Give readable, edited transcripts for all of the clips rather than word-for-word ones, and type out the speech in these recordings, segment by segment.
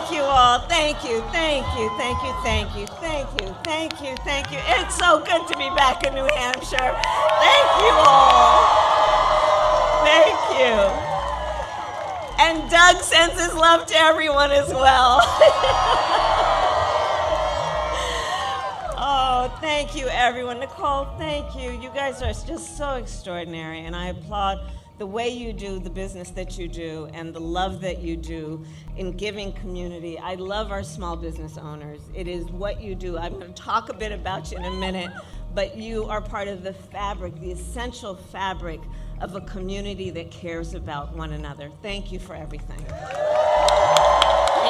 Thank you all. Thank you, thank you, thank you, thank you, thank you, thank you, thank you. It's so good to be back in New Hampshire. Thank you all. Thank you. And Doug sends his love to everyone as well. Oh, thank you, everyone. Nicole, thank you. You guys are just so extraordinary, and I applaud the way you do the business that you do and the love that you do in giving community. I love our small business owners. It is what you do. I'm going to talk a bit about you in a minute, but you are part of the fabric, the essential fabric of a community that cares about one another. Thank you for everything. Thank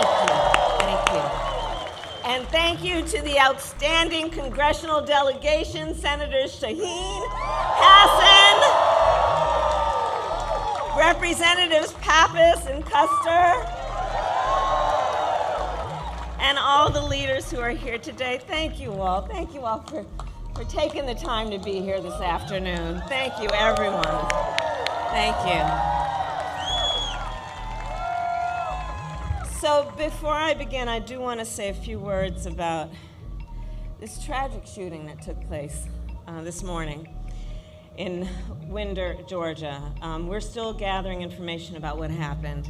you. Thank you. And thank you to the outstanding congressional delegation, Senators Shaheen, Hassan, Representatives Pappas and Custer, and all the leaders who are here today. Thank you all. Thank you all for taking the time to be here this afternoon. Thank you, everyone. Thank you. So before I begin, I do want to say a few words about this tragic shooting that took place this morning in Winder, Georgia. We're still gathering information about what happened,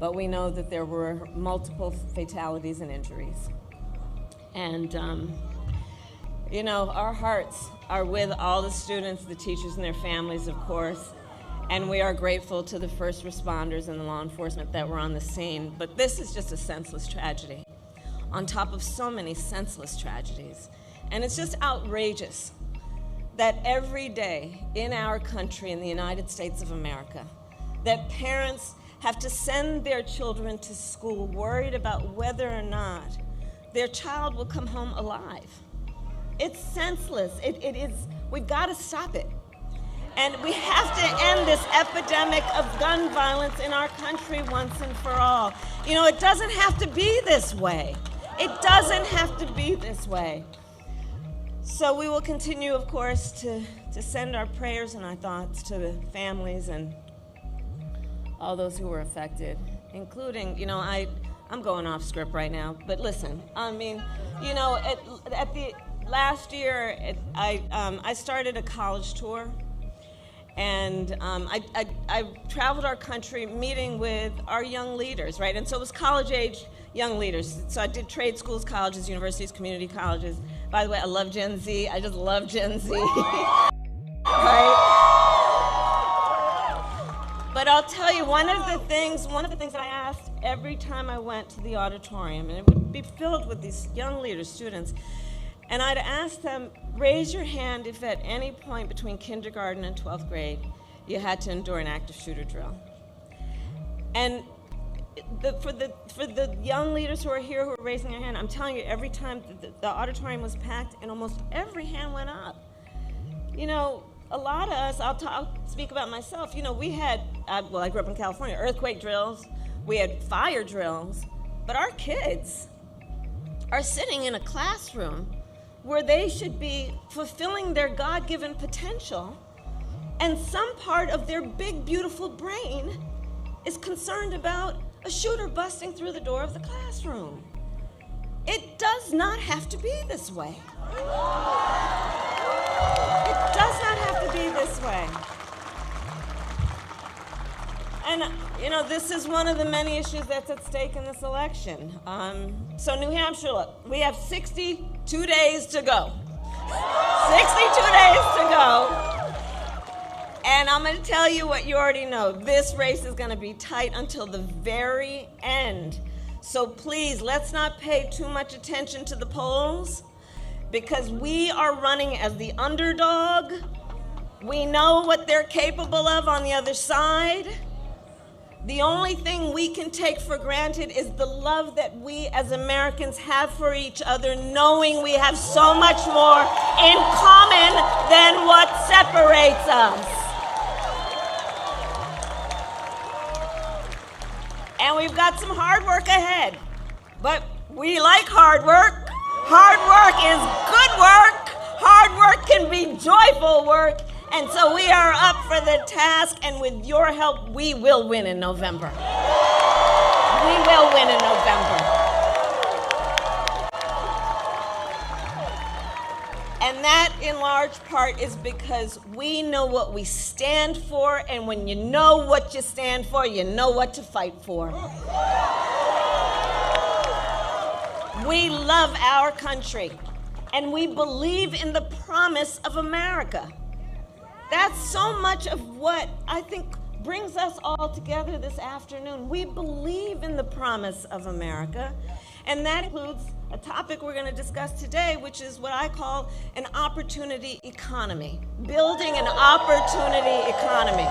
but we know that there were multiple fatalities and injuries. And, you know, our hearts are with all the students, the teachers, and their families, of course, and we are grateful to the first responders and the law enforcement that were on the scene. But this is just a senseless tragedy on top of so many senseless tragedies. And it's just outrageous that every day in our country, in the United States of America, that parents have to send their children to school worried about whether or not their child will come home alive. It's senseless. It is, we've got to stop it. And we have to end this epidemic of gun violence in our country once and for all. You know, it doesn't have to be this way. It doesn't have to be this way. So we will continue, of course, to send our prayers and our thoughts to the families and all those who were affected, including, you know, I'm going off script right now, but listen, I mean, you know, at the last year, I started a college tour, and I traveled our country meeting with our young leaders, right? And so it was college-age young leaders. So I did trade schools, colleges, universities, community colleges. By the way, I love Gen Z. I just love Gen Z. Right? But I'll tell you, one of the things that I asked every time I went to the auditorium, and it would be filled with these young leaders, students, and I'd ask them, raise your hand if at any point between kindergarten and 12th grade you had to endure an active shooter drill. And for the young leaders who are here who are raising their hand, I'm telling you, every time the auditorium was packed and almost every hand went up. You know, a lot of us, I'll speak about myself, you know, we had, I grew up in California, earthquake drills, we had fire drills, but our kids are sitting in a classroom where they should be fulfilling their God-given potential, and some part of their big, beautiful brain is concerned about a shooter busting through the door of the classroom. It does not have to be this way. It does not have to be this way. And, you know, this is one of the many issues that's at stake in this election. So New Hampshire, look, we have 62 days to go. 62 days to go. And I'm going to tell you what you already know. This race is going to be tight until the very end. So please, let's not pay too much attention to the polls, because we are running as the underdog. We know what they're capable of on the other side. The only thing we can take for granted is the love that we as Americans have for each other, knowing we have so much more in common than what separates us. And we've got some hard work ahead, but we like hard work. Hard work is good work. Hard work can be joyful work. And so we are up for the task, and with your help, we will win in November. we will win in November. And that, in large part, is because we know what we stand for, and when you know what you stand for, you know what to fight for. We love our country, and we believe in the promise of America. That's so much of what I think brings us all together this afternoon. We believe in the promise of America, and that includes a topic we're going to discuss today, which is what I call an opportunity economy, building an opportunity economy.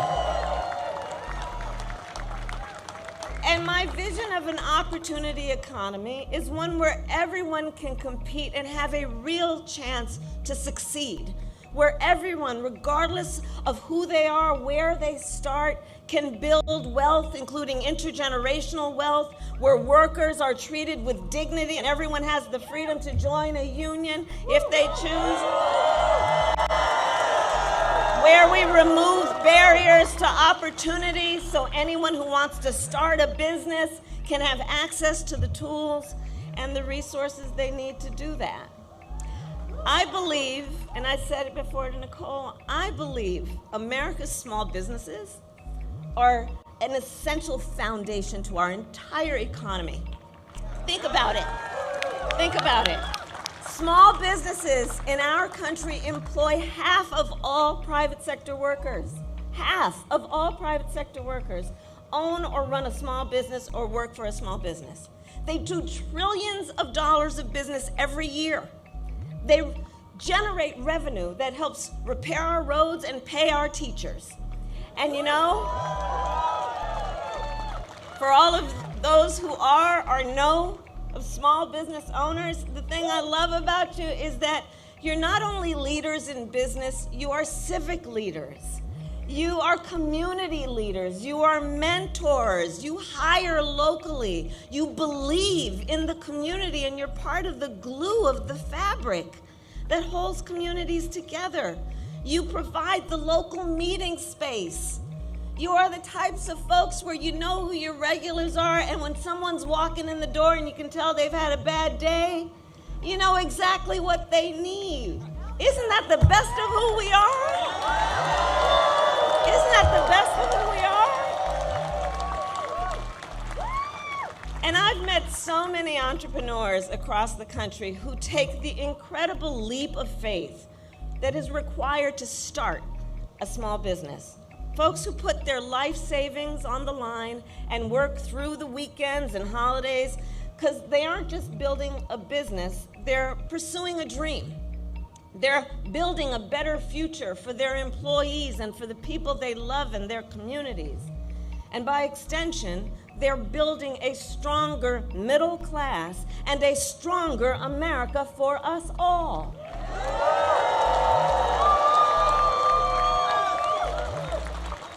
And my vision of an opportunity economy is one where everyone can compete and have a real chance to succeed, where everyone, regardless of who they are, where they start, can build wealth, including intergenerational wealth, where workers are treated with dignity and everyone has the freedom to join a union if they choose, where we remove barriers to opportunity so anyone who wants to start a business can have access to the tools and the resources they need to do that. I believe, and I said it before to Nicole, I believe America's small businesses are an essential foundation to our entire economy. Think about it. Think about it. Small businesses in our country employ half of all private sector workers. Half of all private sector workers own or run a small business or work for a small business. They do trillions of dollars of business every year. They generate revenue that helps repair our roads and pay our teachers. And you know, for all of those who are or know of small business owners, the thing I love about you is that you're not only leaders in business, you are civic leaders. You are community leaders. You are mentors. You hire locally. You believe in the community, and you're part of the glue of the fabric that holds communities together. You provide the local meeting space. You are the types of folks where you know who your regulars are, and when someone's walking in the door and you can tell they've had a bad day, you know exactly what they need. Isn't that the best of who we are? Isn't that the best of who we are? And I've met so many entrepreneurs across the country who take the incredible leap of faith that is required to start a small business. Folks who put their life savings on the line and work through the weekends and holidays, because they aren't just building a business, they're pursuing a dream. They're building a better future for their employees and for the people they love in their communities. And by extension, they're building a stronger middle class and a stronger America for us all.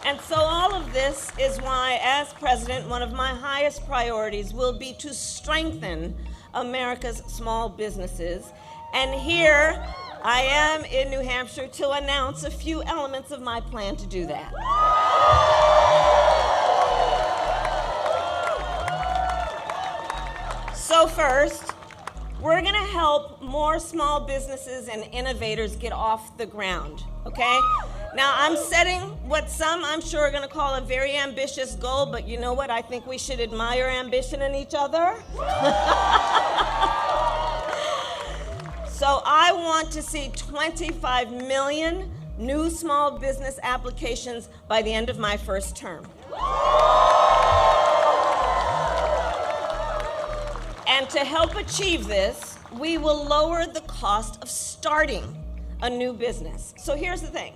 And so all of this is why, as president, one of my highest priorities will be to strengthen America's small businesses. And here I am in New Hampshire to announce a few elements of my plan to do that. So first, we're going to help more small businesses and innovators get off the ground, okay? Now, I'm setting what some, I'm sure, are going to call a very ambitious goal, but you know what? I think we should admire ambition in each other. So I want to see 25 million new small business applications by the end of my first term. And to help achieve this, we will lower the cost of starting a new business. So here's the thing.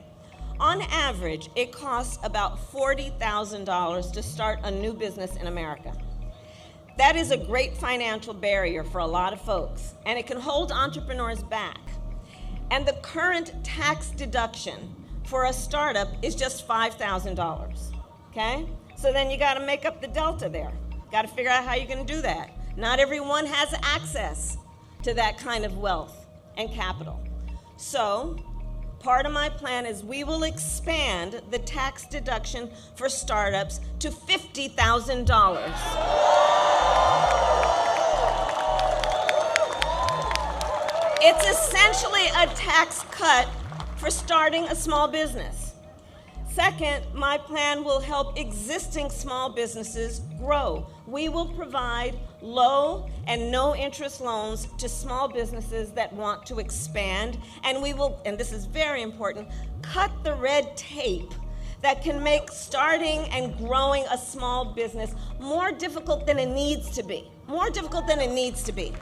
On average, it costs about $40,000 to start a new business in America. That is a great financial barrier for a lot of folks, and it can hold entrepreneurs back. And the current tax deduction for a startup is just $5,000, okay? So then you gotta make up the delta there. Gotta figure out how you're gonna do that. Not everyone has access to that kind of wealth and capital. So, part of my plan is we will expand the tax deduction for startups to $50,000. It's essentially a tax cut for starting a small business. Second, my plan will help existing small businesses grow. We will provide low and no interest loans to small businesses that want to expand, and we will, and this is very important, cut the red tape that can make starting and growing a small business more difficult than it needs to be. More difficult than it needs to be.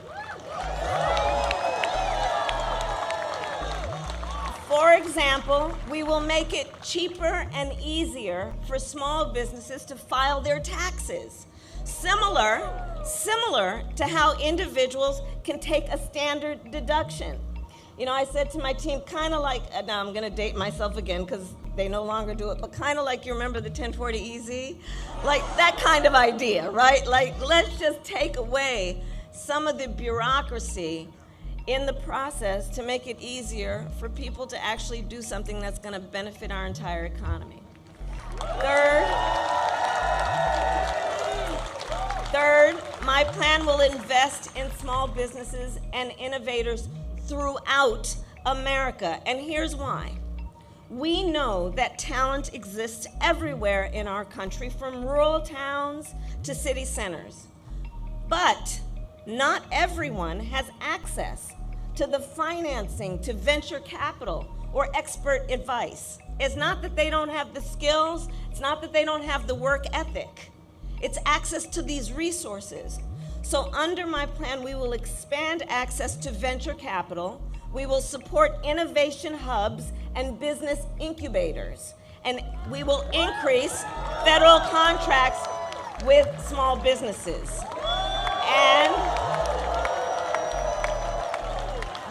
For example, we will make it cheaper and easier for small businesses to file their taxes. Similar to how individuals can take a standard deduction. You know, I said to my team, kind of like, now I'm going to date myself again because they no longer do it, but kind of like you remember the 1040 EZ? Like that kind of idea, right? Like, let's just take away some of the bureaucracy in the process to make it easier for people to actually do something that's going to benefit our entire economy. Third, my plan will invest in small businesses and innovators throughout America, and here's why. We know that talent exists everywhere in our country, from rural towns to city centers. But not everyone has access to the financing, to venture capital, or expert advice. It's not that they don't have the skills, it's not that they don't have the work ethic. It's access to these resources. So under my plan, we will expand access to venture capital, we will support innovation hubs and business incubators, and we will increase federal contracts with small businesses. And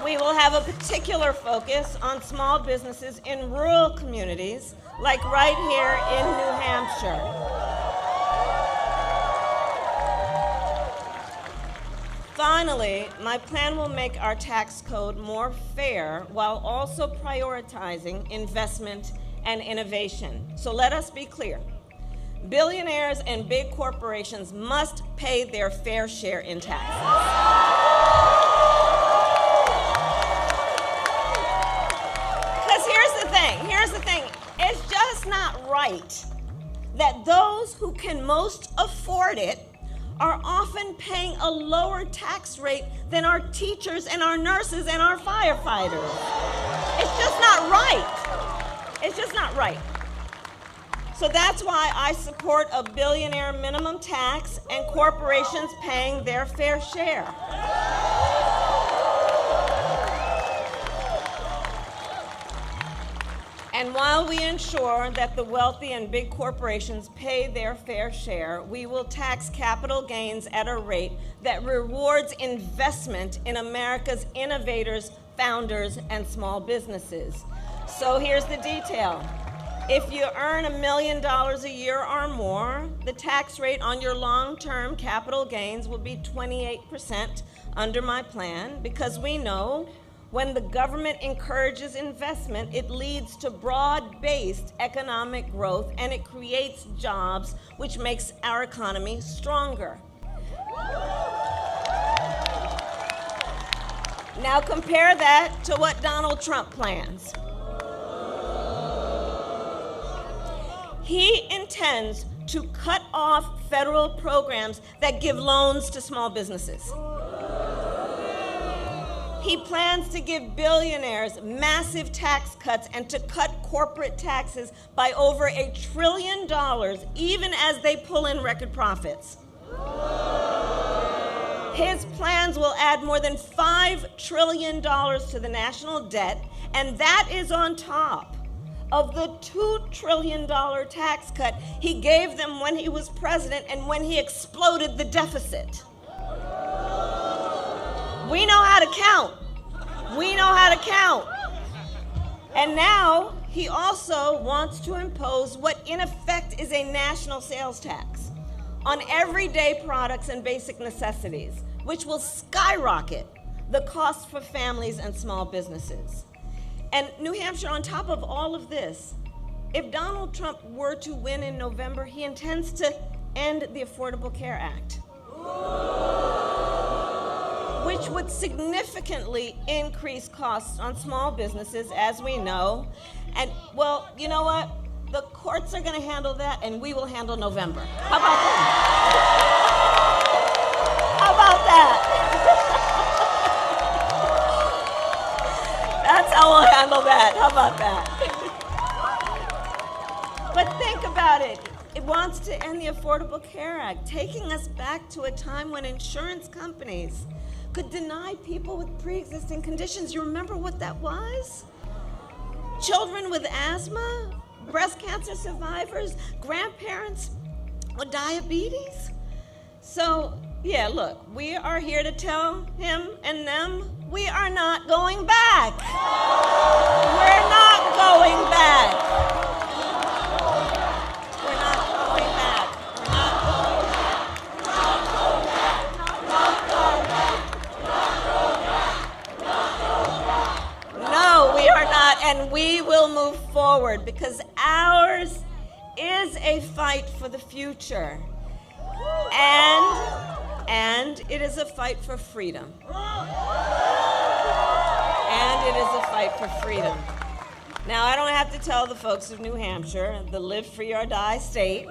we will have a particular focus on small businesses in rural communities, like right here in New Hampshire. Finally, my plan will make our tax code more fair while also prioritizing investment and innovation. So let us be clear. Billionaires and big corporations must pay their fair share in taxes. Because here's the thing, it's just not right that those who can most afford it are often paying a lower tax rate than our teachers and our nurses and our firefighters. It's just not right. It's just not right. So that's why I support a billionaire minimum tax and corporations paying their fair share. And while we ensure that the wealthy and big corporations pay their fair share, we will tax capital gains at a rate that rewards investment in America's innovators, founders, and small businesses. So here's the detail. If you earn $1 million a year or more, the tax rate on your long-term capital gains will be 28% under my plan, because we know when the government encourages investment, it leads to broad-based economic growth and it creates jobs, which makes our economy stronger. Now compare that to what Donald Trump plans. He intends to cut off federal programs that give loans to small businesses. He plans to give billionaires massive tax cuts and to cut corporate taxes by over $1 trillion, even as they pull in record profits. His plans will add more than $5 trillion to the national debt, and that is on top of the $2 trillion tax cut he gave them when he was president and when he exploded the deficit. We know how to count. We know how to count. And now he also wants to impose what in effect is a national sales tax on everyday products and basic necessities, which will skyrocket the cost for families and small businesses. And New Hampshire, on top of all of this, if Donald Trump were to win in November, he intends to end the Affordable Care Act. which would significantly increase costs on small businesses, as we know. And, well, you know what? The courts are going to handle that, and we will handle November. How about that? How about that? That's how we'll handle that. How about that? But think about it. It wants to end the Affordable Care Act, taking us back to a time when insurance companies could deny people with pre-existing conditions. You remember what that was? Children with asthma, breast cancer survivors, grandparents with diabetes. So, yeah, look, we are here to tell him and them we are not going back. We're not going back. We're not going back. No, we are not, and we will move forward because ours is a fight for the future. And it is a fight for freedom. And it is a fight for freedom. Now, I don't have to tell the folks of New Hampshire, the live free or die state,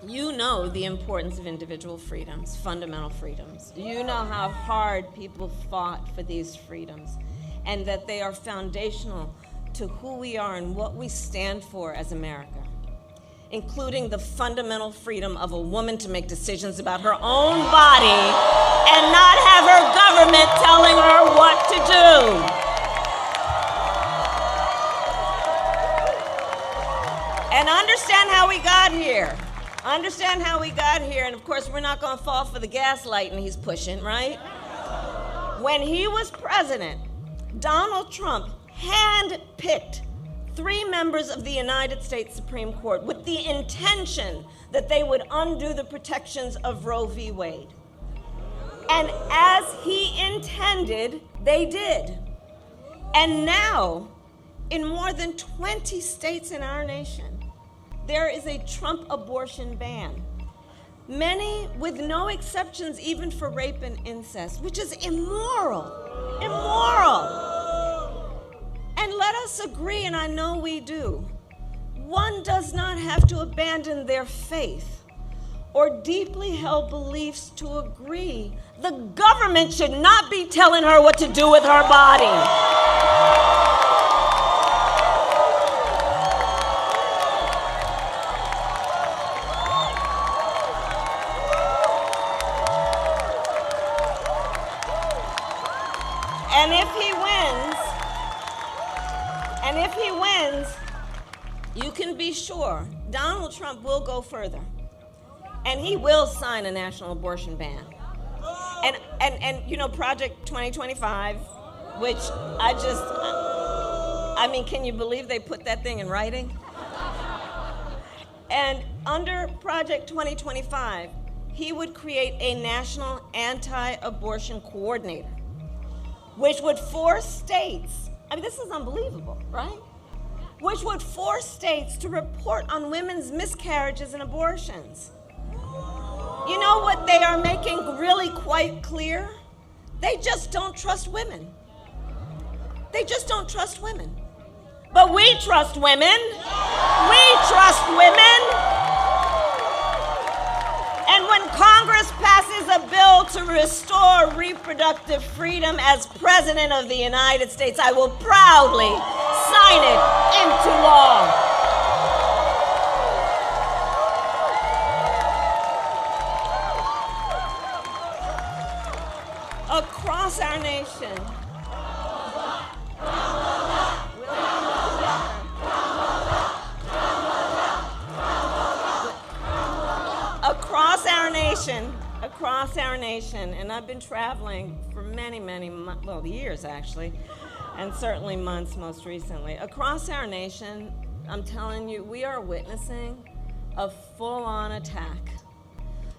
you know the importance of individual freedoms, fundamental freedoms. You know how hard people fought for these freedoms and that they are foundational to who we are and what we stand for as America, including the fundamental freedom of a woman to make decisions about her own body and not have her government telling her what to do. And understand how we got here. Understand how we got here, and of course we're not going to fall for the gaslighting he's pushing, right? When he was president, Donald Trump handpicked 3 members of the United States Supreme Court with the intention that they would undo the protections of Roe v. Wade. And as he intended, they did. And now, in more than 20 states in our nation, there is a Trump abortion ban. Many with no exceptions even for rape and incest, which is immoral. Immoral. And let us agree, and I know we do, one does not have to abandon their faith or deeply held beliefs to agree. The government should not be telling her what to do with her body. And if he wins, you can be sure Donald Trump will go further. And he will sign a national abortion ban. And you know, Project 2025, which I mean, can you believe they put that thing in writing? And under Project 2025, he would create a national anti-abortion coordinator, which would force states, I mean, this is unbelievable, right? Which would force states to report on women's miscarriages and abortions. You know what they are making really quite clear? They just don't trust women. They just don't trust women. But we trust women. We trust women. And when Congress passes a bill to restore reproductive freedom as President of the United States, I will proudly sign it into law. Across our nation, across our nation, and I've been traveling for many years actually, and certainly months most recently. Across our nation, I'm telling you, we are witnessing a full-on attack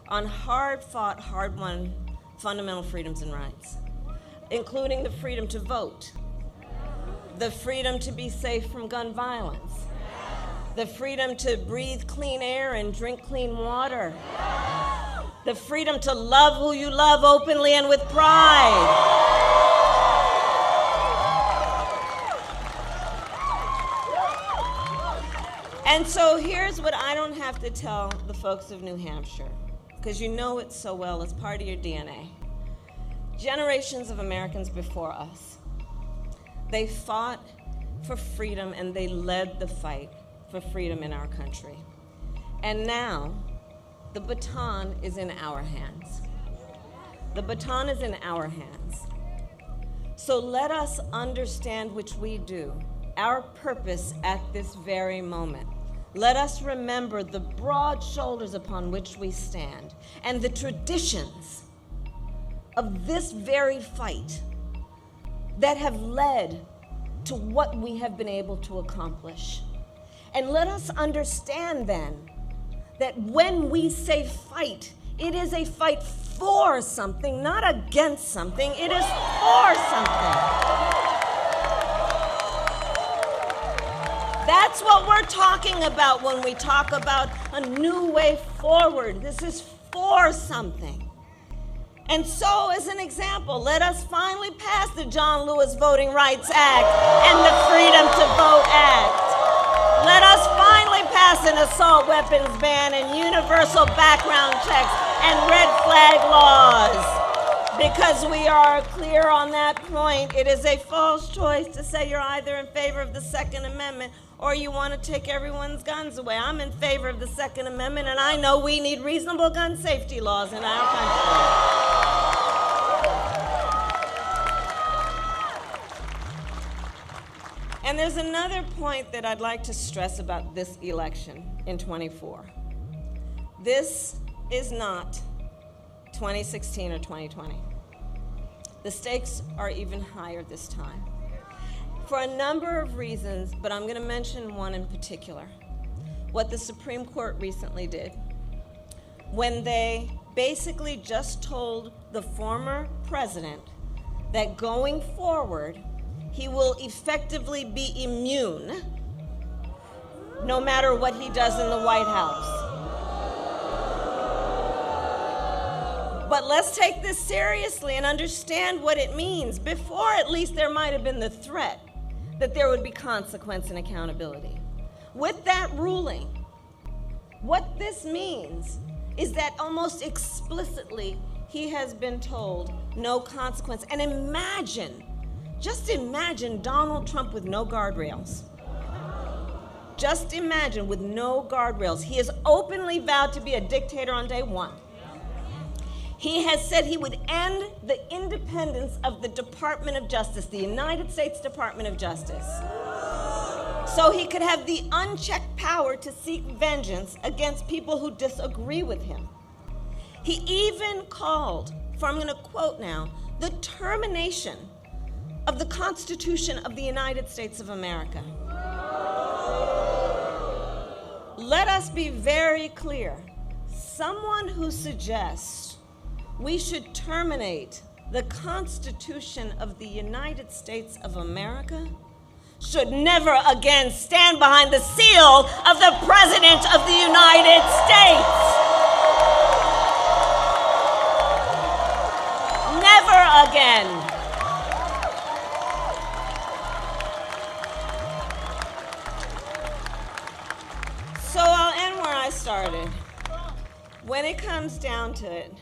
on hard-fought, hard-won fundamental freedoms and rights, including the freedom to vote, the freedom to be safe from gun violence, the freedom to breathe clean air and drink clean water, The freedom to love who you love openly and with pride. And so here's what I don't have to tell the folks of New Hampshire, because you know it so well, it's part of your DNA. Generations of Americans before us, they fought for freedom and they led the fight for freedom in our country. And now, the baton is in our hands. The baton is in our hands. So let us understand, which we do, our purpose at this very moment. Let us remember the broad shoulders upon which we stand and the traditions of this very fight that have led to what we have been able to accomplish. And let us understand then that when we say fight, it is a fight for something, not against something. It is for something. That's what we're talking about when we talk about a new way forward. This is for something. And so, as an example, let us finally pass the John Lewis Voting Rights Act and the Freedom to Vote Act. Let us finally pass an assault weapons ban and universal background checks and red flag laws. Because we are clear on that point, it is a false choice to say you're either in favor of the Second Amendment or you want to take everyone's guns away. I'm in favor of the Second Amendment, and I know we need reasonable gun safety laws in our country. And there's another point that I'd like to stress about this election in 24. This is not 2016 or 2020. The stakes are even higher this time for a number of reasons, but I'm going to mention one in particular. What the Supreme Court recently did when they basically just told the former president that going forward, he will effectively be immune no matter what he does in the White House. But let's take this seriously and understand what it means. Before, at least, there might have been the threat that there would be consequence and accountability. With that ruling, what this means is that almost explicitly he has been told no consequence. And imagine, just imagine Donald Trump with no guardrails. Just imagine with no guardrails. He has openly vowed to be a dictator on day one. He has said he would end the independence of the Department of Justice, the United States Department of Justice, so he could have the unchecked power to seek vengeance against people who disagree with him. He even called for, I'm going to quote now, the termination of the Constitution of the United States of America. Let us be very clear. Someone who suggests we should terminate the Constitution of the United States of America should never again stand behind the seal of the President of the United States. Never again. So I'll end where I started. When it comes down to it,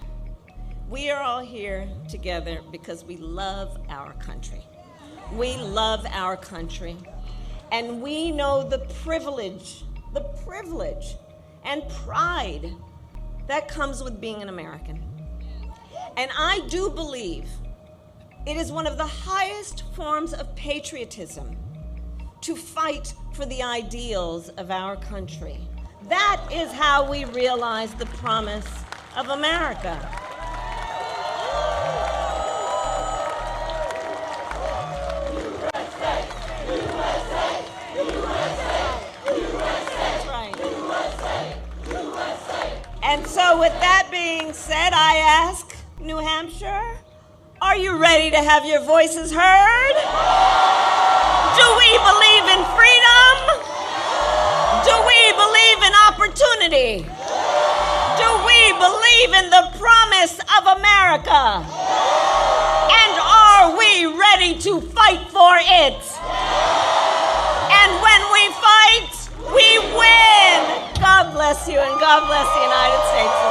we are all here together because we love our country. We love our country. And we know the privilege and pride that comes with being an American. And I do believe it is one of the highest forms of patriotism to fight for the ideals of our country. That is how we realize the promise of America. And so with that being said, I ask New Hampshire, are you ready to have your voices heard? Do we believe in freedom? Do we believe in opportunity? Do we believe believe in the promise of America? And are we ready to fight for it? And when we fight, we win. God bless you, and God bless the United States of